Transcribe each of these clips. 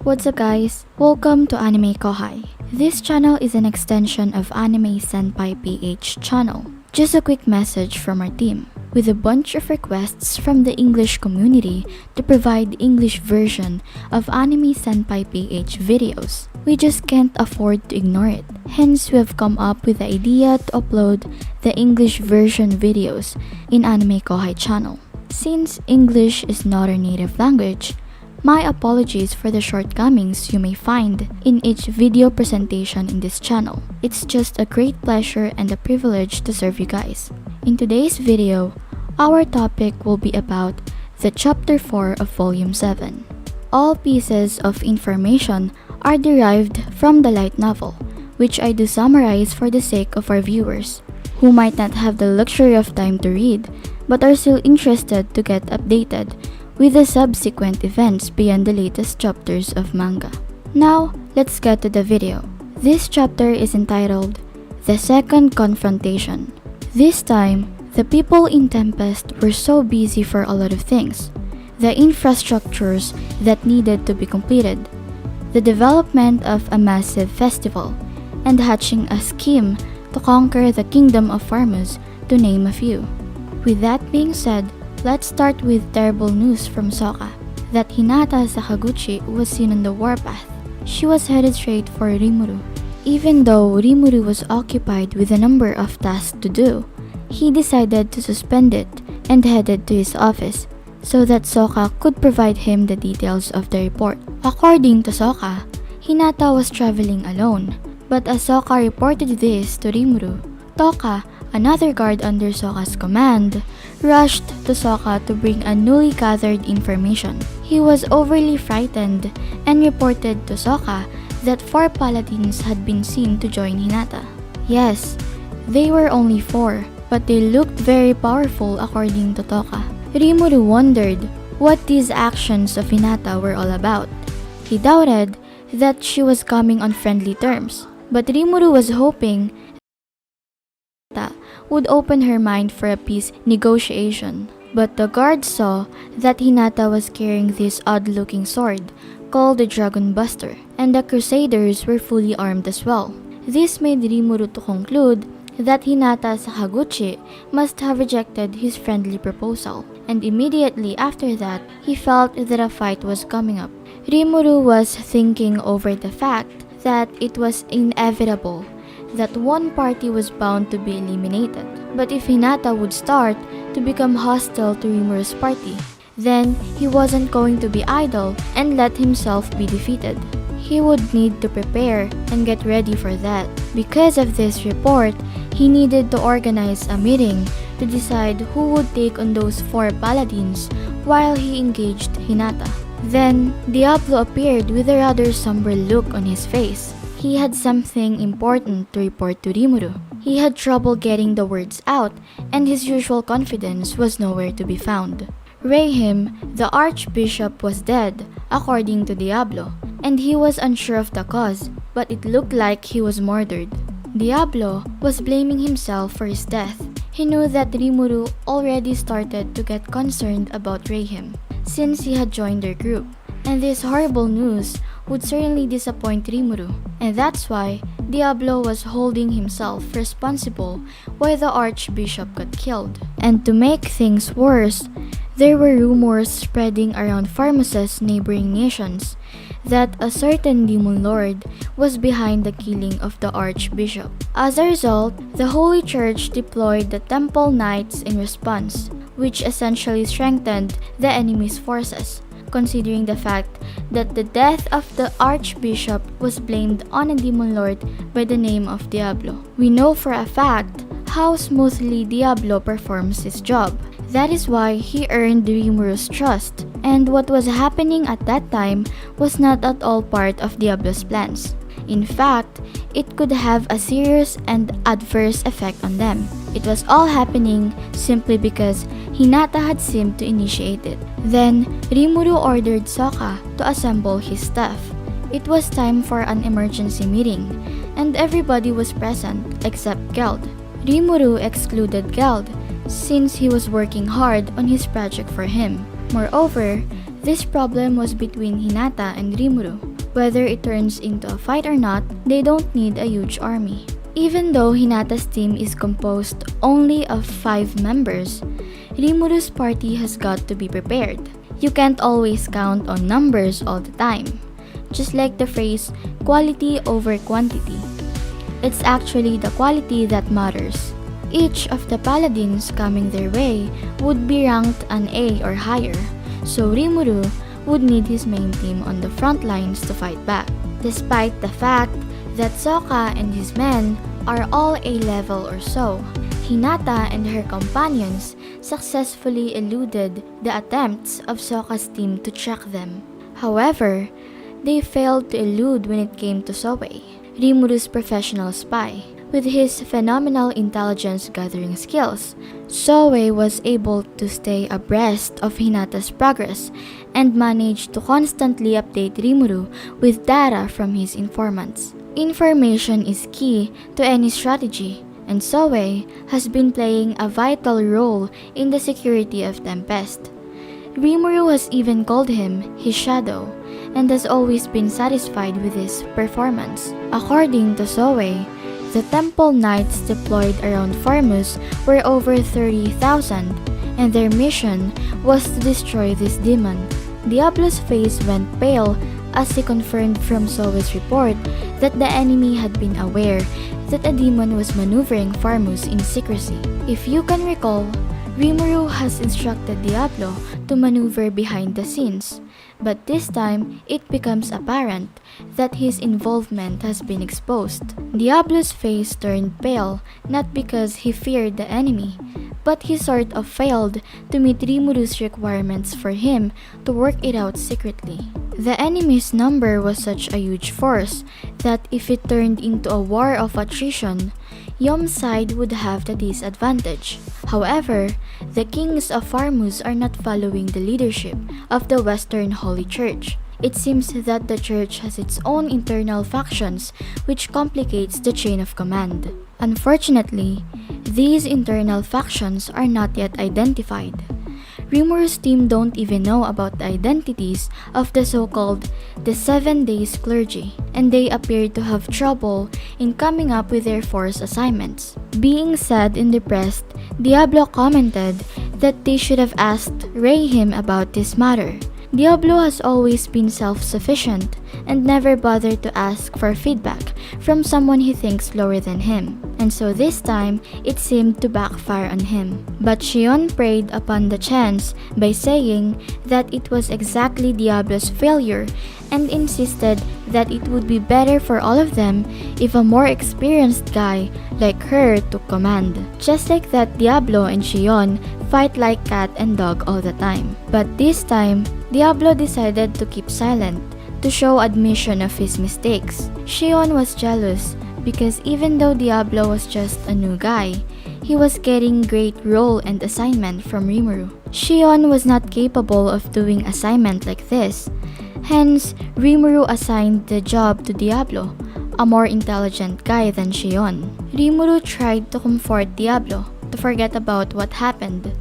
What's up guys? Welcome to AnimeKouhai. This channel is an extension of Anime Senpai PH channel. Just a quick message from our team. With a bunch of requests from the English community to provide the English version of Anime Senpai PH videos, we just can't afford to ignore it. Hence, we have come up with the idea to upload the English version videos in AnimeKouhai channel. Since English is not our native language, my apologies for the shortcomings you may find in each video presentation in this channel. It's just a great pleasure and a privilege to serve you guys. In today's video, our topic will be about the Chapter 4 of Volume 7. All pieces of information are derived from the light novel, which I do summarize for the sake of our viewers, who might not have the luxury of time to read, but are still interested to get updated with the subsequent events beyond the latest chapters of manga. Now, let's get to the video. This chapter is entitled The Second Confrontation. This time, the people in Tempest were so busy for a lot of things. The infrastructures that needed to be completed, the development of a massive festival, and hatching a scheme to conquer the kingdom of Farmus, to name a few. With that being said, let's start with terrible news from Soka, that Hinata Sakaguchi was seen on the warpath. She was headed straight for Rimuru. Even though Rimuru was occupied with a number of tasks to do, he decided to suspend it and headed to his office so that Soka could provide him the details of the report. According to Soka, Hinata was traveling alone, but as Soka reported this to Rimuru, Toka, another guard under Soka's command, rushed to Soka to bring a newly gathered information. He was overly frightened and reported to Soka that 4 paladins had been seen to join Hinata. Yes, they were only 4, but they looked very powerful according to Toka. Rimuru wondered what these actions of Hinata were all about. He doubted that she was coming on friendly terms, but Rimuru was hoping that would open her mind for a peace negotiation. But the guard saw that Hinata was carrying this odd-looking sword called the Dragon Buster, and the Crusaders were fully armed as well. This made Rimuru to conclude that Hinata Sakaguchi must have rejected his friendly proposal, and immediately after that, he felt that a fight was coming up. Rimuru was thinking over the fact that it was inevitable that one party was bound to be eliminated. But if Hinata would start to become hostile to Rimuru's party, then he wasn't going to be idle and let himself be defeated. He would need to prepare and get ready for that. Because of this report, he needed to organize a meeting to decide who would take on those 4 paladins while he engaged Hinata. Then, Diablo appeared with a rather somber look on his face. He had something important to report to Rimuru. He had trouble getting the words out, and his usual confidence was nowhere to be found. Rahim, the Archbishop, was dead, according to Diablo, and he was unsure of the cause, but it looked like he was murdered. Diablo was blaming himself for his death. He knew that Rimuru already started to get concerned about Rahim, since he had joined their group, and this horrible news would certainly disappoint Rimuru, and that's why Diablo was holding himself responsible why the Archbishop got killed. And to make things worse, there were rumors spreading around Farmus's neighboring nations that a certain demon lord was behind the killing of the Archbishop. As a result, the Holy Church deployed the Temple Knights in response, which essentially strengthened the enemy's forces, considering the fact that the death of the Archbishop was blamed on a demon lord by the name of Diablo. We know for a fact how smoothly Diablo performs his job. That is why he earned Rimuru's trust, and what was happening at that time was not at all part of Diablo's plans. In fact, it could have a serious and adverse effect on them. It was all happening simply because Hinata had seemed to initiate it. Then, Rimuru ordered Soka to assemble his staff. It was time for an emergency meeting, and everybody was present except Geld. Rimuru excluded Geld since he was working hard on his project for him. Moreover, this problem was between Hinata and Rimuru, Whether it turns into a fight or not, they don't need a huge army. Even though Hinata's team is composed only of 5 members, Rimuru's party has got to be prepared. You can't always count on numbers all the time. Just like the phrase, quality over quantity. It's actually the quality that matters. Each of the paladins coming their way would be ranked an A or higher, so Rimuru would need his main team on the front lines to fight back. Despite the fact that Sokka and his men are all A level or so, Hinata and her companions successfully eluded the attempts of Sokka's team to track them. However, they failed to elude when it came to Soe, Rimuru's professional spy. With his phenomenal intelligence gathering skills, Soe was able to stay abreast of Hinata's progress and managed to constantly update Rimuru with data from his informants. Information is key to any strategy, and Soe has been playing a vital role in the security of Tempest. Rimuru has even called him his shadow, and has always been satisfied with his performance. According to Soe, the temple knights deployed around Farmus were over 30,000, and their mission was to destroy this demon. Diablo's face went pale as he confirmed from Soe's report that the enemy had been aware that a demon was maneuvering Farmus in secrecy. If you can recall, Rimuru has instructed Diablo to maneuver behind the scenes, but this time it becomes apparent that his involvement has been exposed. Diablo's face turned pale not because he feared the enemy, but he sort of failed to meet Rimuru's requirements for him to work it out secretly. The enemy's number was such a huge force that if it turned into a war of attrition, Yom's side would have the disadvantage. However, the kings of Farmus are not following the leadership of the Western Holy Church. It seems that the church has its own internal factions, which complicates the chain of command. Unfortunately, these internal factions are not yet identified. Rimuru's team don't even know about the identities of the so-called the 7 Days clergy, and they appear to have trouble in coming up with their force assignments. Being sad and depressed, Diablo commented that they should have asked Rayhim about this matter. Diablo has always been self-sufficient and never bothered to ask for feedback from someone he thinks lower than him, and so this time it seemed to backfire on him. But Shion preyed upon the chance by saying that it was exactly Diablo's failure and insisted that it would be better for all of them if a more experienced guy like her took command. Just like that, Diablo and Shion fight like cat and dog all the time. But this time, Diablo decided to keep silent to show admission of his mistakes. Shion was jealous because even though Diablo was just a new guy, he was getting great role and assignment from Rimuru. Shion was not capable of doing assignment like this. Hence, Rimuru assigned the job to Diablo, a more intelligent guy than Shion. Rimuru tried to comfort Diablo to forget about what happened.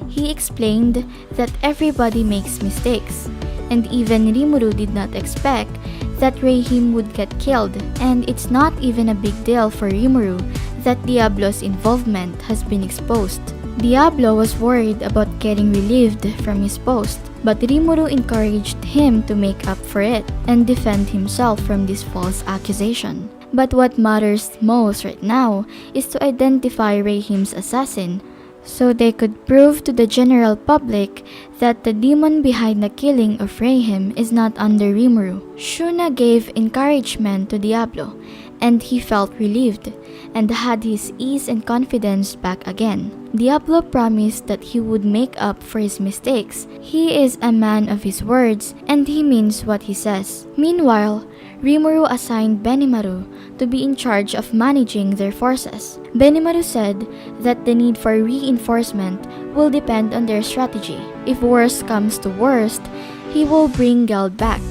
He explained that everybody makes mistakes, and even Rimuru did not expect that Rayhim would get killed, and it's not even a big deal for Rimuru that Diablo's involvement has been exposed. Diablo was worried about getting relieved from his post, but Rimuru encouraged him to make up for it and defend himself from this false accusation. But what matters most right now is to identify Rayhim's assassin, so they could prove to the general public that the demon behind the killing of Rayhim is not under Rimuru. Shuna gave encouragement to Diablo, and he felt relieved and had his ease and confidence back again. Diablo promised that he would make up for his mistakes. He is a man of his words, and he means what he says. Meanwhile, Rimuru assigned Benimaru to be in charge of managing their forces. Benimaru said that the need for reinforcement will depend on their strategy. If worst comes to worst, he will bring Geld back,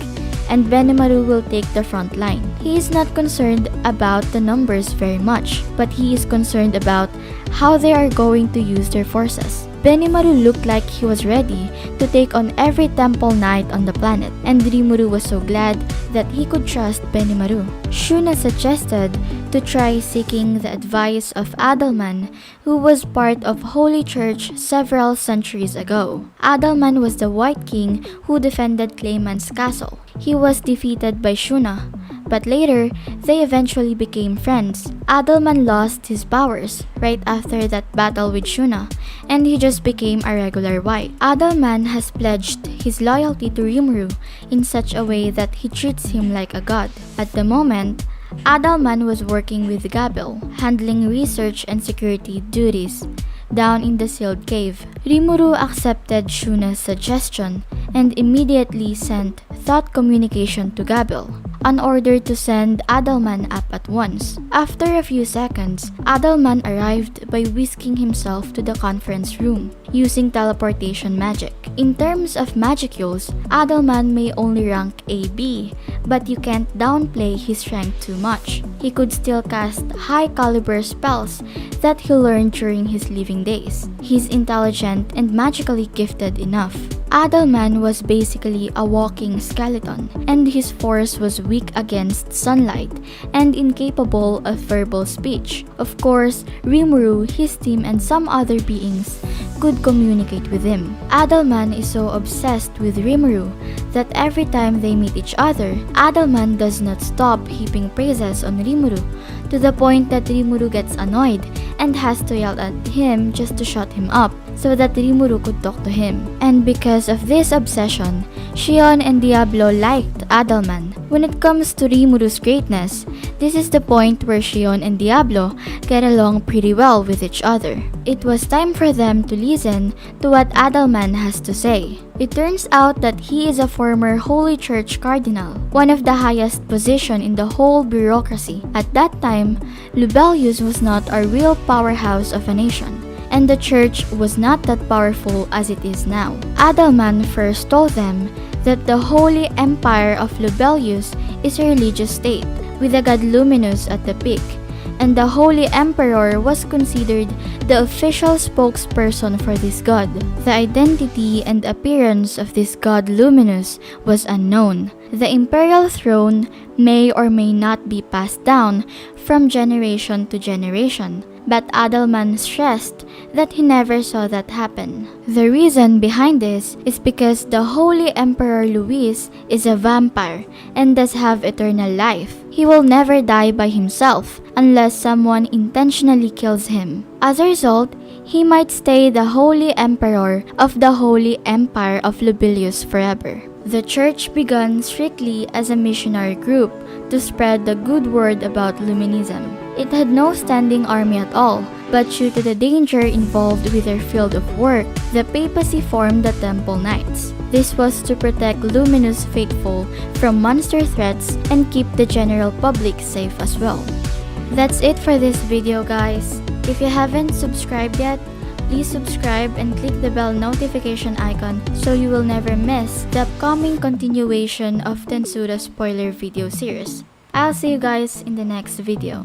and Benimaru will take the front line. He is not concerned about the numbers very much, but he is concerned about how they are going to use their forces. Benimaru looked like he was ready to take on every temple knight on the planet, and Rimuru was so glad that he could trust Benimaru. Shuna suggested to try seeking the advice of Adalman, who was part of Holy Church several centuries ago. Adalman was the White King who defended Clayman's castle. He was defeated by Shuna, but later, they eventually became friends. Adalman lost his powers right after that battle with Shuna, and he just became a regular white. Adalman has pledged his loyalty to Rimuru in such a way that he treats him like a god. At the moment, Adalman was working with Gabil, handling research and security duties down in the sealed cave. Rimuru accepted Shuna's suggestion and immediately sent thought communication to Gabil, an order to send Adalman up at once. After a few seconds, Adalman arrived by whisking himself to the conference room using teleportation magic. In terms of magicules, Adalman may only rank AB, but you can't downplay his rank too much. He could still cast high caliber spells that he learned during his living days. He's intelligent and magically gifted enough. Adalman was basically a walking skeleton, and his force was weak against sunlight and incapable of verbal speech. Of course, Rimuru, his team, and some other beings could communicate with him. Adalman is so obsessed with Rimuru that every time they meet each other, Adalman does not stop heaping praises on Rimuru, to the point that Rimuru gets annoyed and has to yell at him just to shut him up so that Rimuru could talk to him. And because of this obsession, Shion and Diablo liked Adalman. When it comes to Rimuru's greatness, this is the point where Shion and Diablo get along pretty well with each other. It was time for them to listen to what Adalman has to say. It turns out that he is a former Holy Church Cardinal, one of the highest position in the whole bureaucracy. At that time, Lubelius was not a real powerhouse of a nation, and the church was not that powerful as it is now. Adalman first told them that the Holy Empire of Lubelius is a religious state, with the god Luminous at the peak, and the Holy Emperor was considered the official spokesperson for this god. The identity and appearance of this god Luminous was unknown. The imperial throne may or may not be passed down from generation to generation, but Adalman stressed that he never saw that happen. The reason behind this is because the Holy Emperor Louie is a vampire and does have eternal life. He will never die by himself unless someone intentionally kills him. As a result, he might stay the Holy Emperor of the Holy Empire of Lubelius forever. The church began strictly as a missionary group to spread the good word about Luminism. It had no standing army at all, but due to the danger involved with their field of work, the papacy formed the Temple Knights. This was to protect Luminous faithful from monster threats and keep the general public safe as well. That's it for this video, guys. If you haven't subscribed yet, please subscribe and click the bell notification icon so you will never miss the upcoming continuation of Tensura spoiler video series. I'll see you guys in the next video.